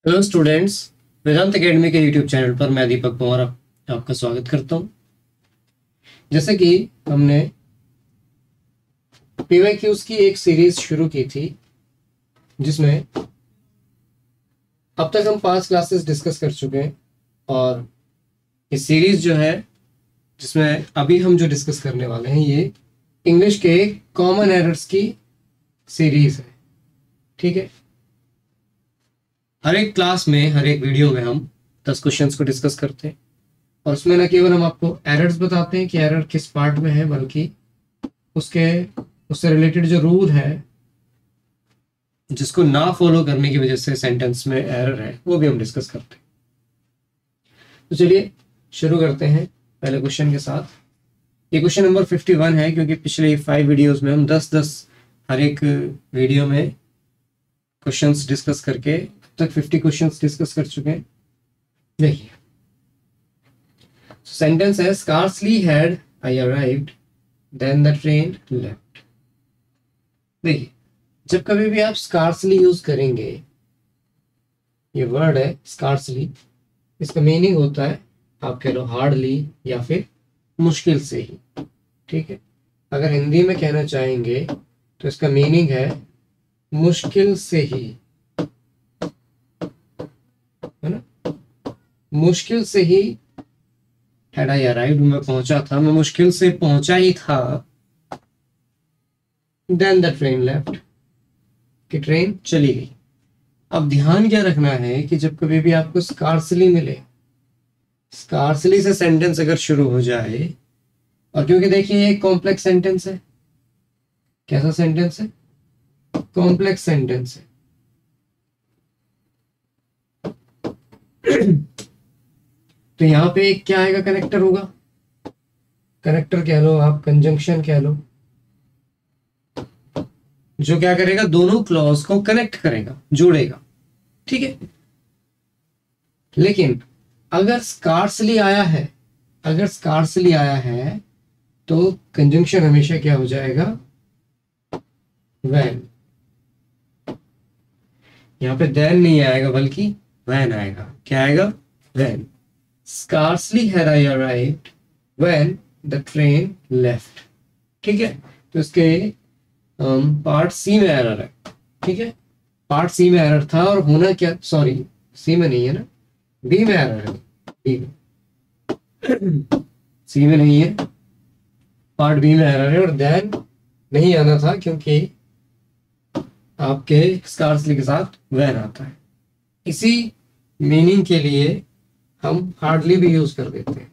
Hello students, वेदांत academy के YouTube channel पर मैं दीपक पवार आपका स्वागत करता हूं। जैसे कि हमने पीवाईक्यूज की एक सीरीज शुरू की थी जिसमें अब तक हम 5 क्लासेस डिस्कस कर चुके हैं और ये सीरीज जो है जिसमें अभी हम जो डिस्कस करने वाले हैं ये इंग्लिश के कॉमन एरर्स की सीरीज है। ठीक है, हर एक क्लास में हर एक वीडियो में हम 10 क्वेश्चंस को डिस्कस करते हैं और उसमें न केवल हम आपको एरर्स बताते हैं कि एरर किस पार्ट में है, बल्कि उससे रिलेटेड जो रूल है जिसको ना फॉलो करने की वजह से सेंटेंस में एरर है वो भी हम डिस्कस करते हैं। तो चलिए शुरू करते हैं पहले क्वेश्चन के साथ। ये क्वेश्चन नंबर 51 है क्योंकि पिछले 5 वीडियोस में हम 10-10 हर एक वीडियो में क्वेश्चंस डिस्कस करके तक 50 क्वेश्चंस डिस्कस कर चुके हैं। देखिए सेंटेंस है, scarcely had I arrived then the train left. देखिए जब कभी भी आप स्कार्सली यूज करेंगे, ये वर्ड है स्कार्सली, इसका मीनिंग होता है आप कह लो हार्डली या फिर मुश्किल से ही। ठीक है, अगर हिंदी में कहना चाहेंगे तो इसका मीनिंग है मुश्किल से ही, है ना। मुश्किल से ही हैड आई अराइव्ड, मैं पहुंचा था, मैं मुश्किल से पहुंचा ही था। देन द ट्रेन लेफ्ट, कि ट्रेन चली गई। अब ध्यान क्या रखना है कि जब कभी भी आपको स्कार्सली मिले, स्कार्सली से सेंटेंस अगर शुरू हो जाए, और क्योंकि देखिए ये एक कॉम्प्लेक्स सेंटेंस है। कैसा सेंटेंस है? कॉम्प्लेक्स सेंटेंस है। तो यहां पे एक क्या आएगा? कनेक्टर होगा। कनेक्टर कह लो आप, कंजंक्शन कह लो, जो क्या करेगा? दोनों क्लॉज को कनेक्ट करेगा, जोड़ेगा। ठीक है, लेकिन अगर स्कार्सली आया है, अगर स्कार्सली आया है तो कंजंक्शन हमेशा क्या हो जाएगा? व्हेन। यहां पे देन नहीं आएगा बल्कि व्हेन आएगा। क्या आएगा? When. Scarcely had I arrived when the train left. ठीक है, तो इसके पार्ट सी में एरर है। ठीक है, पार्ट सी में एरर था और होना क्या, सॉरी सी में नहीं है ना, बी में एरर है। बी में, सी में नहीं है, पार्ट बी में एरर है और देन नहीं आना था क्योंकि आपके स्कार्सली के साथ व्हेन आता है। इसी मीनिंग के लिए हम हार्डली भी यूज कर देते हैं।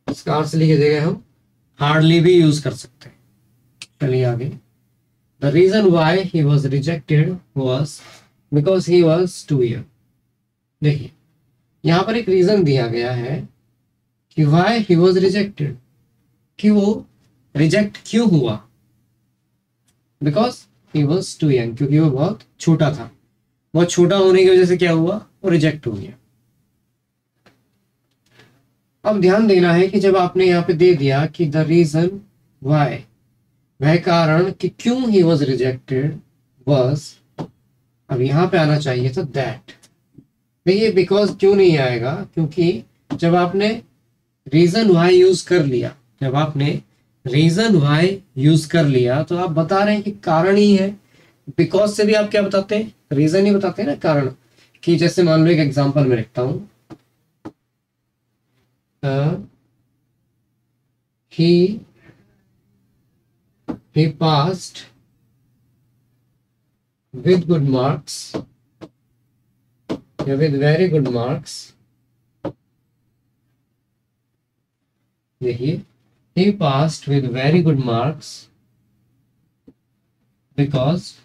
स्कार्सली की जगह हम हार्डली भी यूज कर सकते हैं। चलिए आगे। The reason why he was rejected was because he was too year. देखिए यहां पर एक रीजन दिया गया है कि वाई ही वॉज रिजेक्टेड, कि वो रिजेक्ट क्यों हुआ। Because he was too young, क्योंकि वो बहुत छोटा था। बहुत छोटा होने की वजह से क्या हुआ? वो रिजेक्ट हो गया। अब ध्यान देना है कि जब आपने यहाँ पे दे दिया कि द रीजन वाई, वह कारण कि क्यों ही वॉज रिजेक्टेड वॉज, अब यहां पे आना चाहिए था दैट। देखिए बिकॉज क्यों नहीं आएगा? क्योंकि जब आपने रीजन वाई यूज कर लिया, जब आपने रीजन वाई यूज कर लिया तो आप बता रहे हैं कि कारण ही है। बिकॉज से भी आप क्या बताते हैं? रीजन ही बताते हैं ना, कारण। कि जैसे मान लो एक एग्जांपल में लिखता हूं, he passed with good marks या with very good marks। देखिए he passed with very good marks because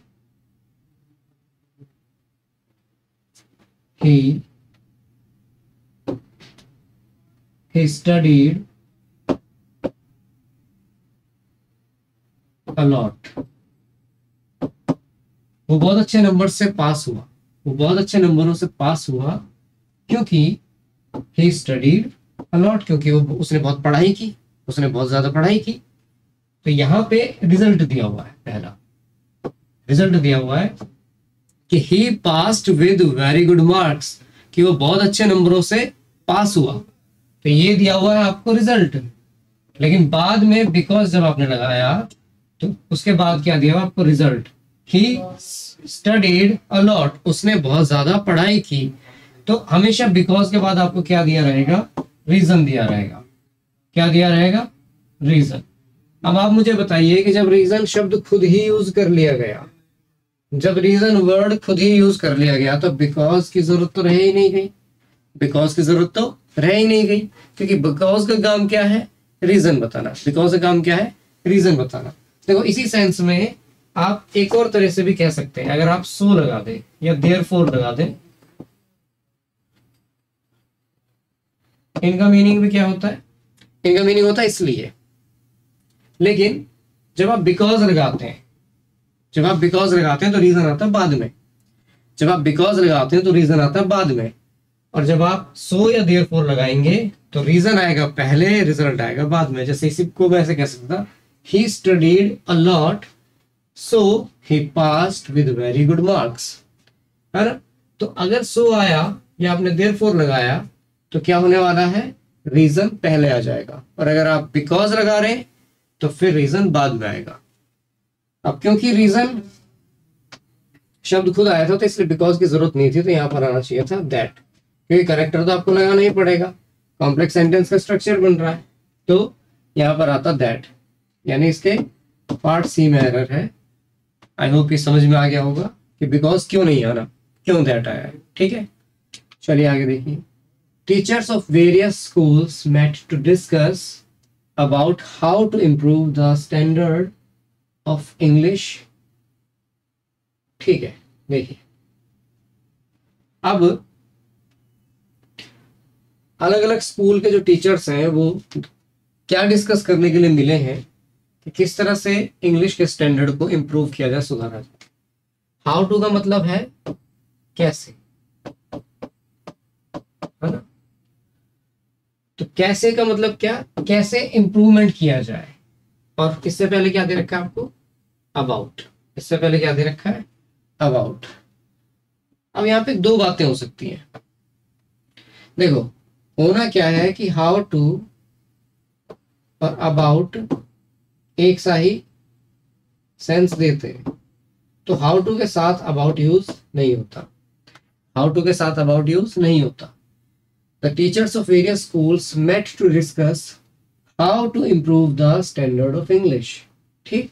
he studied a lot। वो बहुत अच्छे नंबर से पास हुआ, वो बहुत अच्छे नंबरों से पास हुआ क्योंकि he studied a lot, क्योंकि उसने बहुत पढ़ाई की, उसने बहुत ज्यादा पढ़ाई की। तो यहाँ पे रिजल्ट दिया हुआ है, पहला रिजल्ट दिया हुआ है कि he passed with very good marks, कि वो बहुत अच्छे नंबरों से पास हुआ, तो ये दिया हुआ है आपको रिजल्ट। लेकिन बाद में बिकॉज जब आपने लगाया तो उसके बाद क्या दिया हुआ आपको result, he studied a lot, उसने बहुत ज्यादा पढ़ाई की। तो हमेशा बिकॉज के बाद आपको क्या दिया रहेगा, रीजन दिया रहेगा। क्या दिया रहेगा, रीजन। अब आप मुझे बताइए कि जब रीजन शब्द खुद ही यूज कर लिया गया, जब रीजन वर्ड खुद ही यूज कर लिया गया, तो बिकॉज की जरूरत तो रह ही नहीं गई, बिकॉज की जरूरत तो रह ही नहीं गई, क्योंकि बिकॉज का काम क्या है, रीजन बताना। बिकॉज का काम क्या है, रीजन बताना। देखो इसी सेंस में आप एक और तरह से भी कह सकते हैं, अगर आप सो लगा दें या देयरफॉर लगा दें, इनका मीनिंग भी क्या होता है, इनका मीनिंग होता है इसलिए। लेकिन जब आप बिकॉज लगाते हैं, जब आप बिकॉज लगाते हैं तो रीजन आता है बाद में, जब आप बिकॉज लगाते हैं तो रीजन आता है बाद में, और जब आप सो या देयरफॉर लगाएंगे तो रीजन आएगा पहले, रिजल्ट आएगा बाद में। जैसे इसी को मैं ऐसे कह सकता, he studied a lot so he passed with very good marks, है ना। तो अगर सो आया या आपने देयरफॉर लगाया तो क्या होने वाला है, रीजन पहले आ जाएगा, और अगर आप बिकॉज लगा रहे हैं तो फिर रीजन बाद में आएगा। अब क्योंकि रीजन शब्द खुद आया था तो इसलिए बिकॉज की जरूरत नहीं थी, तो यहां पर आना चाहिए था दैट, क्योंकि करेक्टर तो आपको लगाना ही पड़ेगा, कॉम्प्लेक्स सेंटेंस का स्ट्रक्चर बन रहा है। तो यहां पर आता दैट, यानी इसके पार्ट सी में एरर है। आई होप ये समझ में आ गया होगा कि बिकॉज क्यों नहीं आना, क्यों दैट आया है। ठीक है, चलिए आगे देखिए। Teachers of various schools met to discuss about how to improve the standard of English. ठीक है, देखिए अब अलग अलग स्कूल के जो टीचर्स हैं वो क्या डिस्कस करने के लिए मिले हैं कि किस तरह से इंग्लिश के स्टैंडर्ड को इम्प्रूव किया जाए, सुधारा जाए। हाउ टू का मतलब है कैसे, है ना। तो कैसे का मतलब क्या, कैसे इंप्रूवमेंट किया जाए। और इससे पहले क्या दे रखा है आपको, अबाउट। इससे पहले क्या दे रखा है, अबाउट। अब यहाँ पे दो बातें हो सकती हैं। देखो होना क्या है कि हाउ टू और अबाउट एक सा ही सेंस देते हैं, तो हाउ टू के साथ अबाउट यूज नहीं होता, हाउ टू के साथ अबाउट यूज नहीं होता। The teachers of various schools met to discuss how to improve the standard of English. ठीक,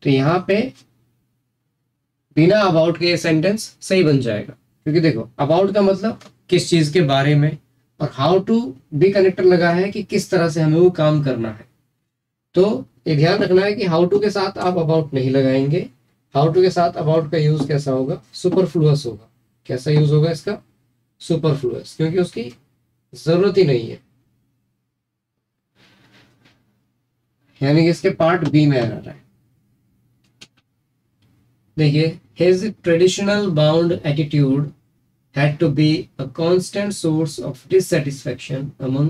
तो यहाँ पे बिना अबाउट के ये सेंटेंस सही बन जाएगा, क्योंकि देखो अबाउट का मतलब किस चीज के बारे में, और हाउ टू भी कनेक्टर लगा है कि किस तरह से हमें वो काम करना है। तो ये ध्यान रखना है कि हाउ टू के साथ आप अबाउट नहीं लगाएंगे। हाउ टू के साथ अबाउट का यूज कैसा होगा, सुपरफ्लुअस होगा। कैसा यूज होगा इसका, सुपरफ्लुअस, क्योंकि उसकी जरूरत ही नहीं है, यानी कि इसके पार्ट बी में आ रहा है। देखिए, his traditional bound attitude had to be a constant source of dissatisfaction among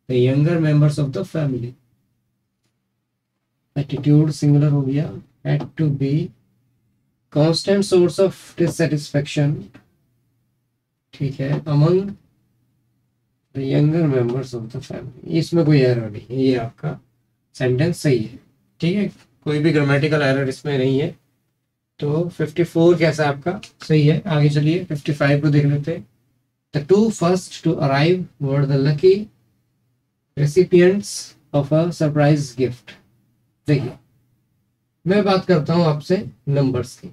the younger members of the family. Attitude singular हो गया, had to be constant source of dissatisfaction, ठीक है, among the younger members of the family। इसमें कोई error नहीं है, ये आपका सेंटेंस सही है। ठीक है, कोई भी ग्रामेटिकल एरर इसमें नहीं है। तो 54 कैसा आपका सही है। आगे चलिए 55 को देख लेते हैं। The two first to arrive were the lucky recipients of a surprise gift. देखिए मैं बात करता हूं आपसे नंबर्स की।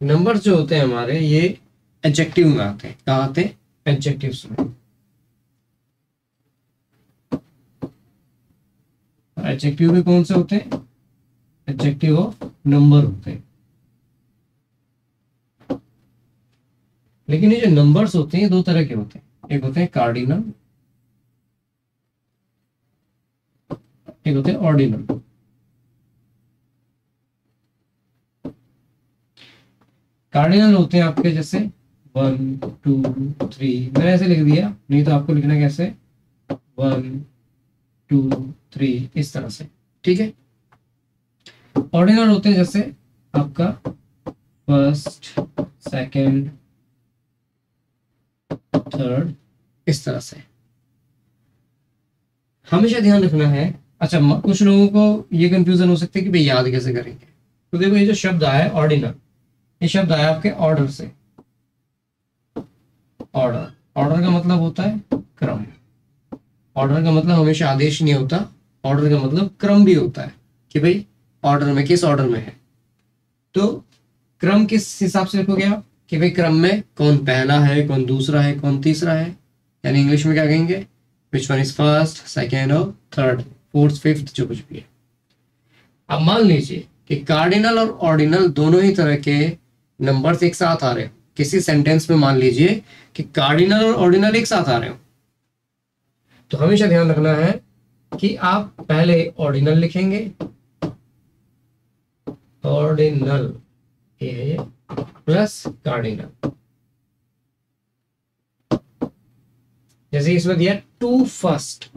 नंबर्स जो होते हैं हमारे, ये एडजेक्टिव में आते हैं। कहाँ आते हैं, एडजेक्टिव्स में। एडजेक्टिव भी कौन से होते हैं, एडजेक्टिव ऑफ नंबर होते हैं। लेकिन ये जो नंबर्स होते हैं दो तरह के होते हैं, एक होते हैं कार्डिनल, एक होते हैं ऑर्डिनल। कार्डिनल होते हैं आपके जैसे 1 2 3, मैंने ऐसे लिख दिया, नहीं तो आपको लिखना कैसे 1 2 3 इस तरह से। ठीक है, ऑर्डिनल होते हैं जैसे आपका फर्स्ट, सेकंड, थर्ड, इस तरह से। हमेशा ध्यान रखना है। अच्छा, कुछ लोगों को ये कंफ्यूजन हो सकती है कि भाई याद कैसे करेंगे। तो देखो, ये जो शब्द आया है ऑर्डिनल, ये शब्द आया आपके ऑर्डर से। ऑर्डर, ऑर्डर का मतलब होता है क्रम। ऑर्डर का मतलब हमेशा आदेश नहीं होता, ऑर्डर का मतलब क्रम भी होता है कि भाई ऑर्डर में, किस ऑर्डर में है। तो क्रम किस हिसाब से रखोगे आप कि भाई क्रम में कौन पहला है, कौन दूसरा है, कौन तीसरा है। यानी इंग्लिश में क्या कहेंगे, which one is first, second और थर्ड, फोर्थ, फिफ्थ, जो कुछ भी है। अब मान लीजिए कि कार्डिनल और ऑर्डिनल दोनों ही तरह के नंबर्स एक साथ आ रहे हो किसी सेंटेंस में। मान लीजिए कि कार्डिनल और ऑर्डिनल एक साथ आ रहे हो, तो हमेशा ध्यान रखना है कि आप पहले ऑर्डिनल लिखेंगे, ऑर्डिनल ये है ये, प्लस कार्डिनल। जैसे इसमें दिया टू फर्स्ट।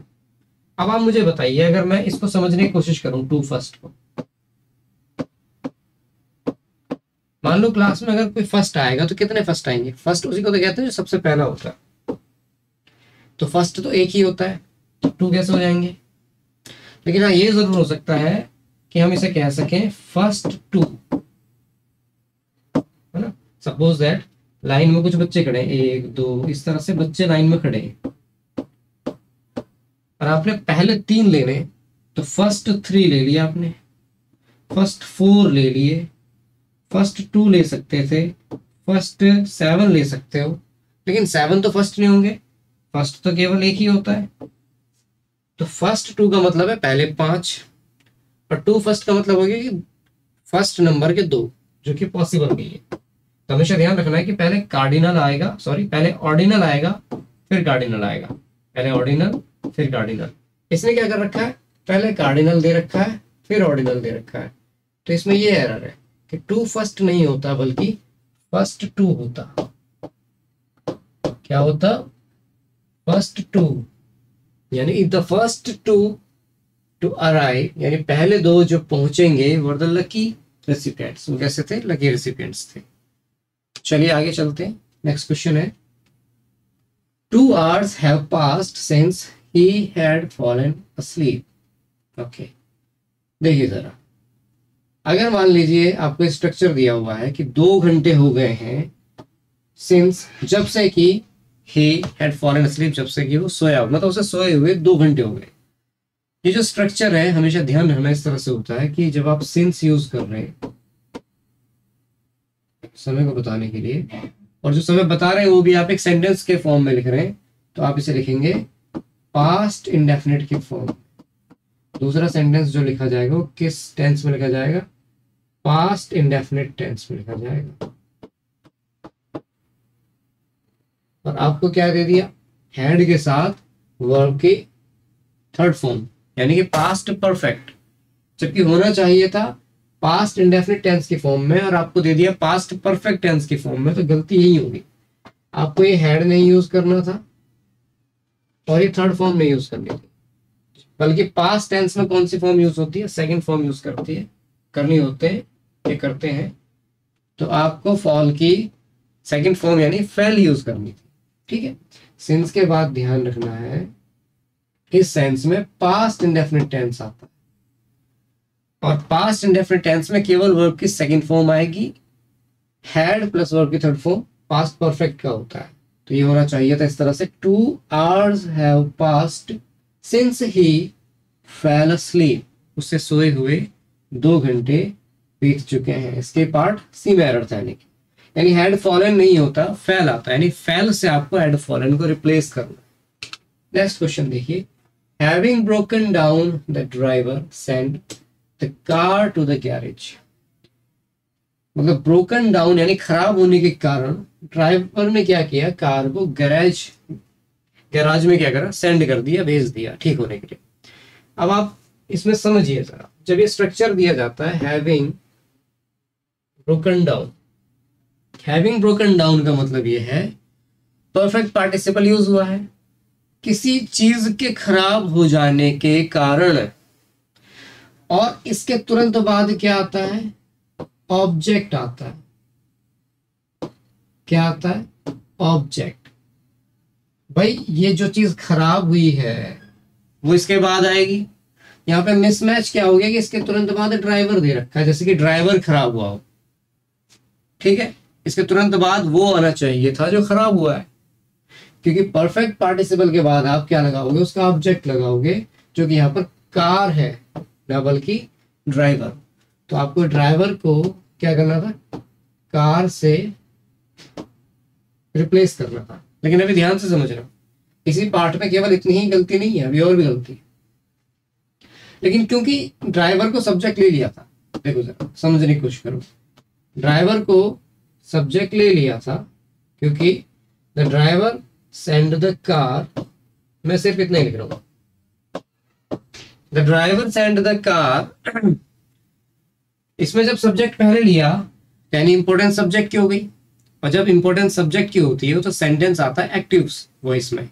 अब आप मुझे बताइए, अगर मैं इसको समझने की कोशिश करूं टू फर्स्ट को, मान लो क्लास में अगर कोई फर्स्ट आएगा तो कितने फर्स्ट आएंगे। फर्स्ट उसी को तो कहते हैं जो सबसे पहला होता है। तो फर्स्ट तो एक ही होता है, तो टू कैसे हो जाएंगे। लेकिन हाँ, ये जरूर हो सकता है कि हम इसे कह सकें फर्स्ट टू, है ना। सपोज दैट लाइन में कुछ बच्चे खड़े हैं, एक दो, इस तरह से बच्चे लाइन में खड़े हैं और आपने पहले तीन लेने, तो फर्स्ट थ्री ले लिया आपने, फर्स्ट फोर ले लिए, फर्स्ट टू ले सकते थे, फर्स्ट सेवन ले सकते हो। लेकिन सेवन तो फर्स्ट नहीं होंगे, फर्स्ट तो केवल एक ही होता है। तो फर्स्ट टू का मतलब है पहले पांच, और टू फर्स्ट का मतलब हो गया कि फर्स्ट नंबर के दो, जो कि पॉसिबल नहीं है। तो हमेशा ध्यान रखना है कि पहले कार्डिनल आएगा, सॉरी पहले ऑर्डिनल आएगा फिर कार्डिनल आएगा, पहले ऑर्डिनल फिर कार्डिनल। इसने क्या कर रखा है, पहले कार्डिनल दे रखा है फिर ऑर्डिनल दे रखा है। तो इसमें ये एरर है कि टू फर्स्ट नहीं होता बल्कि फर्स्ट टू होता। क्या होता, फर्स्ट टू। यानी if the first two to arrive, यानी पहले दो जो पहुंचेंगे वर द लकी रेसिपिएंट्स। वो कैसे थे, लकी रेसिपिएंट्स थे। चलिए आगे चलते हैं। नेक्स्ट क्वेश्चन है, 2 hours have passed since he had fallen asleep। Okay, देखिए जरा, अगर मान लीजिए आपको स्ट्रक्चर दिया हुआ है कि 2 घंटे हो गए हैं, सिंस जब से कि he had fallen asleep, जब से कि वो सोया, मतलब उसे सोए हुए 2 घंटे हो गए। ये जो स्ट्रक्चर है हमेशा ध्यान रखना इस तरह से होता है कि जब आप सिंस यूज कर रहे हैं समय को बताने के लिए, और जो समय बता रहे हैं वो भी आप एक सेंटेंस के फॉर्म में लिख रहे हैं, तो आप इसे लिखेंगे पास्ट इंडेफिनिट के फॉर्म। दूसरा सेंटेंस जो लिखा जाएगा वो किस टेंस में लिखा जाएगा, पास्ट इंडेफिनिट टेंस में लिखा जाएगा। और आपको क्या दे दिया, हैड के साथ वर्ब की थर्ड फॉर्म, यानी कि पास्ट परफेक्ट, जबकि होना चाहिए था पास्ट इंडेफिनिट टेंस की फॉर्म में, और आपको दे दिया पास्ट परफेक्ट टेंस की फॉर्म में। तो गलती यही होगी, आपको ये हैड नहीं यूज करना था और ये थर्ड फॉर्म नहीं यूज करनी थी, बल्कि पास्ट टेंस में कौन सी फॉर्म यूज होती है, सेकंड फॉर्म यूज करनी होते हैं, ये करते हैं। तो आपको फॉल की सेकंड फॉर्म यानी फेल यूज करनी थी। ठीक है, सिंस के बाद ध्यान रखना है इस सेंस में पास्ट इंडेफिनिट टेंस आता है, और पास्ट इंडेफिनिट टेंस में केवल वर्ब की सेकंड फॉर्म आएगी, हैड प्लस वर्ब की थर्ड फॉर्म पास्ट परफेक्ट का होता है। तो ये होना चाहिए था इस तरह से, 2 hours have passed since he fell asleep, उससे सोए हुए 2 घंटे बीत चुके हैं। इसके पार्ट सी में एरर था, यानी हैड फॉलन नहीं होता, फेल आता है, यानी फेल से आपको हैड फॉलन को रिप्लेस करना। नेक्स्ट क्वेश्चन देखिए, having broken down the driver send the car to the garage. मतलब ब्रोकन डाउन यानी खराब होने के कारण ड्राइवर ने क्या किया, कार को गैराज में क्या करा, सेंड कर दिया, भेज दिया ठीक होने के लिए। अब आप इसमें समझिए जरा, जब ये स्ट्रक्चर दिया जाता है having broken down, having broken down का मतलब ये है परफेक्ट पार्टिसिपल यूज हुआ है, किसी चीज के खराब हो जाने के कारण, और इसके तुरंत बाद क्या आता है, ऑब्जेक्ट आता है। क्या आता है? ऑब्जेक्ट। भाई ये जो चीज खराब हुई है वो इसके बाद आएगी। यहाँ पे मिसमैच क्या हो गया कि इसके तुरंत बाद ड्राइवर दे रखा है, जैसे कि ड्राइवर खराब हुआ हो, ठीक है, इसके तुरंत बाद वो आना चाहिए था जो खराब हुआ है, क्योंकि परफेक्ट पार्टिसिपल के बाद आप क्या लगाओगे? उसका ऑब्जेक्ट लगाओगे, जो कि यहाँ पर कार है ना बल्कि ड्राइवर। तो आपको ड्राइवर को क्या करना था? कार से रिप्लेस करना था। लेकिन अभी ध्यान से समझना, इसी पार्ट में केवल इतनी ही गलती नहीं है, अभी और भी गलती है। लेकिन क्योंकि ड्राइवर को सब्जेक्ट ले लिया था, देखो जरा समझने की कोशिश करो, ड्राइवर को सब्जेक्ट ले लिया था क्योंकि the driver send the car, मैं सिर्फ इतना ही लिख रहा हूं, the driver send the car. इसमें जब सब्जेक्ट पहले लिया यानी इंपॉर्टेंट सब्जेक्ट की हो गई, और जब इंपॉर्टेंट सब्जेक्ट की होती है तो सेंटेंस आता है एक्टिव वॉइस में।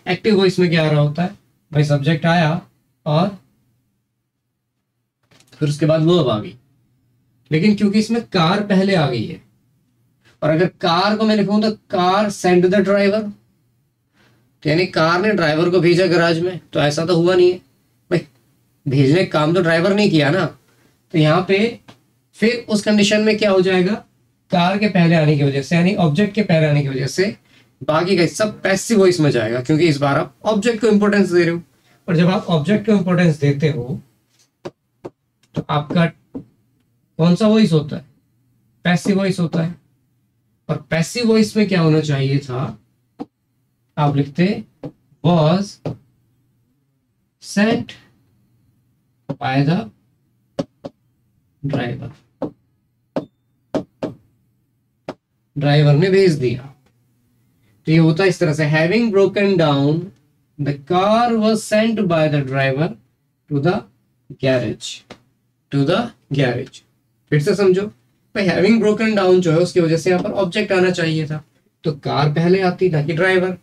एक्टिव वॉइस में क्या आ रहा होता है? भाई सब्जेक्ट आया और फिर उसके बाद वर्ब आ गई। लेकिन क्योंकि इसमें कार पहले आ गई है, और अगर कार को मैं लिखूं तो कार सेंड द ड्राइवर, तो यानी कार ने ड्राइवर को भेजा गैराज में, तो ऐसा तो हुआ नहीं है भाई, भेजने का काम तो ड्राइवर ने किया ना। तो यहाँ पे फिर उस कंडीशन में क्या हो जाएगा? कार के पहले आने की वजह से यानी ऑब्जेक्ट के पहले आने की वजह से बाकी का सब पैसिव वॉइस में जाएगा, क्योंकि इस बार आप ऑब्जेक्ट को इंपॉर्टेंस दे रहे हो। और जब आप ऑब्जेक्ट को इंपॉर्टेंस देते हो तो आपका कौन सा वॉइस होता है? पैसिव वॉइस होता है। और पैसिव वॉइस में क्या होना चाहिए था? आप लिखते was sent by the driver, driver ने भेज दिया। तो ये होता है इस तरह से, having broken down the car was sent by the driver to the garage, to the garage। फिर से समझो भाई, हैविंग ब्रोकन डाउन जो है उसकी वजह से यहाँ पर ऑब्जेक्ट आना चाहिए था, तो कार पहले आती ना कि ड्राइवर।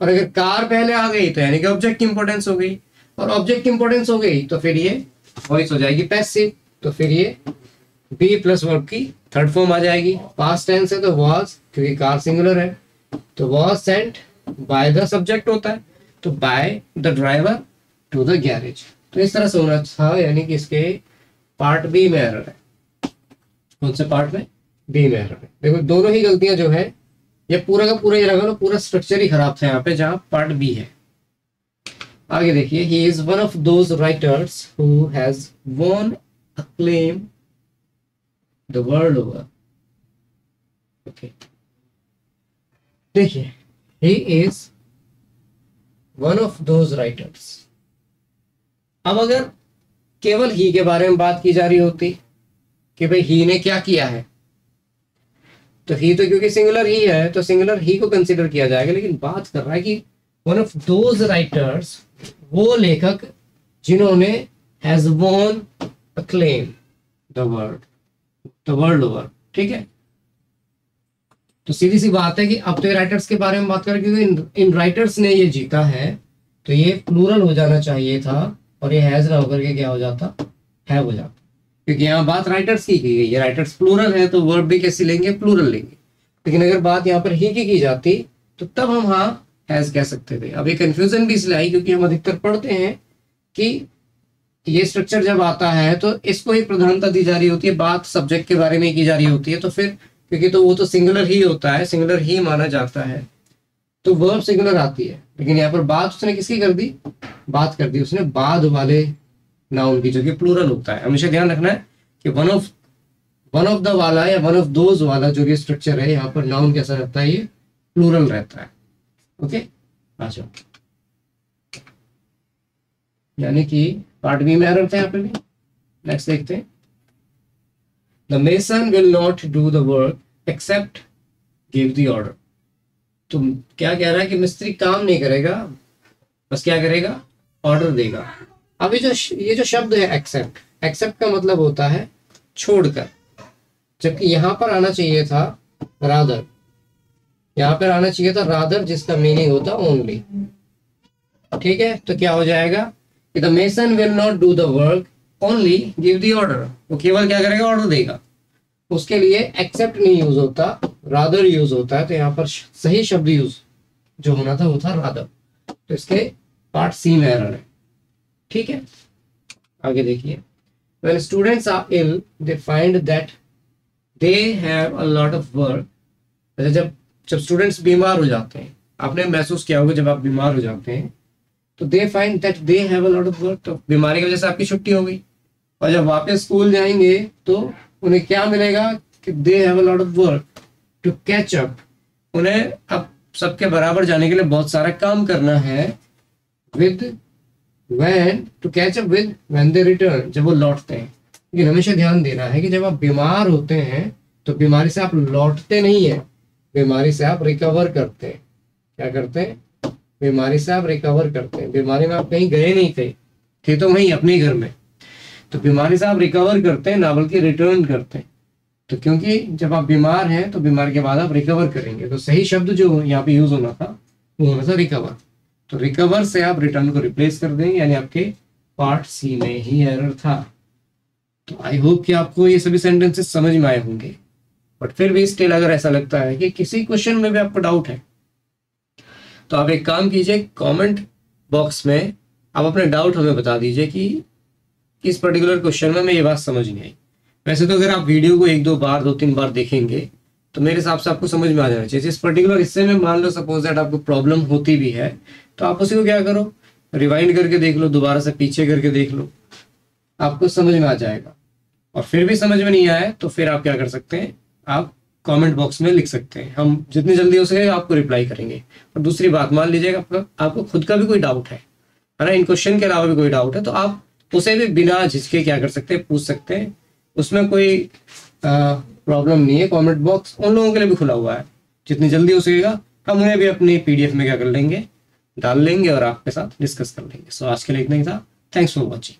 और अगर कार पहले आ गई तो यानी कि ऑब्जेक्ट की इंपॉर्टेंस हो गई, और ऑब्जेक्ट की इंपॉर्टेंस हो गई तो फिर ये वॉइस हो जाएगी पैसिव। तो फिर ये बी प्लस वर्ब की थर्ड फॉर्म आ जाएगी। पास्ट टेंस है तो वॉज, क्योंकि कार सिंगुलर है तो was sent by the subject होता है, तो by the driver to the garage. तो इस तरह से होना था, यानी कि इसके पार्ट बी में एरर है। कौन से पार्ट में? बी में एरर है। देखो दोनों ही गलतियां जो है, ये पूरा का पूरा, ये लगा लो पूरा स्ट्रक्चर ही खराब था यहाँ पे, जहां पार्ट बी है। आगे देखिए, he is one of those writers who has won acclaim the world over। Okay, देखिए, he is one of those writers। अब अगर केवल ही के बारे में बात की जा रही होती कि भाई ही ने क्या किया है, तो ही तो क्योंकि सिंगुलर ही है तो सिंगुलर ही को कंसीडर किया जाएगा। लेकिन बात कर रहा है कि वन ऑफ दोज राइटर्स, वो लेखक जिन्होंने has won acclaim the world over, ठीक है। तो सीधी सी बात है कि अब तो ये राइटर्स के बारे में बात करें, क्योंकि इन राइटर्स ने ये जीता है, तो ये प्लूरल हो जाना चाहिए था, और ये हैज ना होकर के क्या हो जाता? हैव हो जाता, क्योंकि यहाँ बात राइटर्स की गई है। राइटर्स प्लूरल है तो वर्ब भी कैसे लेंगे? प्लूरल लेंगे। लेकिन अगर बात यहाँ पर ही की जाती तो तब हम हाँ हैज कह सकते थे। अब ये कंफ्यूजन भी इसलिए आई क्योंकि हम अधिकतर पढ़ते हैं कि ये स्ट्रक्चर जब आता है तो इसको ही प्रधानता दी जा रही होती है, बात सब्जेक्ट के बारे में की जा रही होती है। तो फिर क्योंकि तो वो तो सिंगुलर ही होता है, सिंगुलर ही माना जाता है, तो वर्ब सिंगुलर आती है। लेकिन यहाँ पर बात उसने किसकी कर दी? बात कर दी उसने बाद वाले नाउन की, जो कि प्लूरल होता है। हमेशा ध्यान रखना है कि वन ऑफ द वाला या वन ऑफ दोज वाला जो भी स्ट्रक्चर है, यहाँ पर नाउन कैसा रहता है? ये प्लूरल रहता है। ओके, अच्छा, यानी कि पार्ट बी में एरर था यहाँ पे भी। नेक्स्ट देखते हैं, the mason will not do the work except give the order. तो क्या कह रहा है कि मिस्त्री काम नहीं करेगा, बस क्या करेगा? ऑर्डर देगा। अब ये जो शब्द है एक्सेप्ट, एक्सेप्ट का मतलब होता है छोड़कर, जबकि यहां पर आना चाहिए था रादर। यहां पर आना चाहिए था रादर, जिसका मीनिंग होता ओनली। ठीक है, तो क्या हो जाएगा? The mason will not do the work only give the order. वो केवल क्या करेगा? ऑर्डर देगा। उसके लिए एक्सेप्ट नहीं यूज होता, रादर यूज होता है। तो यहाँ पर सही शब्द यूज जो होना था वो था रादर। तो इसके पार्ट सी में एरर है। ठीक है, आगे देखिए। When students are ill, they find that they have a lot of work. जब जब स्टूडेंट्स बीमार हो जाते हैं, आपने महसूस किया होगा जब आप बीमार हो जाते हैं तो they find that they have a lot of work, तो बीमारी की वजह से आपकी छुट्टी हो गई, और जब वापस स्कूल जाएंगे तो उन्हें क्या मिलेगा कि they have a lot of work to catch up, उन्हें अब सबके बराबर जाने के लिए बहुत सारा काम करना है। with when to catch up with when they return, जब वो लौटते हैं। लेकिन हमेशा ध्यान देना है कि जब आप बीमार होते हैं तो बीमारी से आप लौटते नहीं है, बीमारी से आप रिकवर करते हैं। क्या करते हैं? बीमारी से आप रिकवर करते हैं। बीमारी में आप कहीं गए नहीं थे तो वहीं अपने घर में। तो बीमारी से आप रिकवर करते हैं ना बल्कि रिटर्न करते हैं। तो क्योंकि जब आप बीमार हैं तो बीमारी के बाद आप रिकवर करेंगे, तो सही शब्द जो यहाँ पे यूज होना था वो होना था रिकवर। तो रिकवर से आप रिटर्न को रिप्लेस कर देंगे, यानी आपके पार्ट सी में ही एरर था। तो आई होप कि आपको ये सभी सेंटेंसेस समझ में आए होंगे। बट फिर भी स्टिल अगर ऐसा लगता है कि किसी क्वेश्चन में भी आपको डाउट है तो आप एक काम कीजिए, कमेंट बॉक्स में आप अपने डाउट हमें बता दीजिए कि इस पर्टिकुलर क्वेश्चन में ये बात समझ नहीं आई। वैसे तो अगर आप वीडियो को 1-2 बार 2-3 बार देखेंगे तो मेरे हिसाब से आपको समझ में आ जाना चाहिए। इस पर्टिकुलर हिस्से में मान लो सपोज दैट आपको प्रॉब्लम होती भी है तो आप उसी को क्या करो, रिवाइंड करके देख लो, दोबारा से पीछे करके देख लो, आपको समझ में आ जाएगा। और फिर भी समझ में नहीं आया तो फिर आप क्या कर सकते हैं, आप कमेंट बॉक्स में लिख सकते हैं, हम जितनी जल्दी हो सके आपको रिप्लाई करेंगे। और दूसरी बात, मान लीजिएगा आपको खुद का भी कोई डाउट है ना, इन क्वेश्चन के अलावा भी कोई डाउट है तो आप उसे भी बिना झिझके क्या कर सकते हैं, पूछ सकते हैं। उसमें कोई प्रॉब्लम नहीं है। कमेंट बॉक्स उन लोगों के लिए भी खुला हुआ है, जितनी जल्दी हो सकेगा हम उन्हें भी अपनी PDF में क्या कर लेंगे, डाल लेंगे और आपके साथ डिस्कस कर लेंगे। सो आज के लिए इतना ही था। Thanks for watching.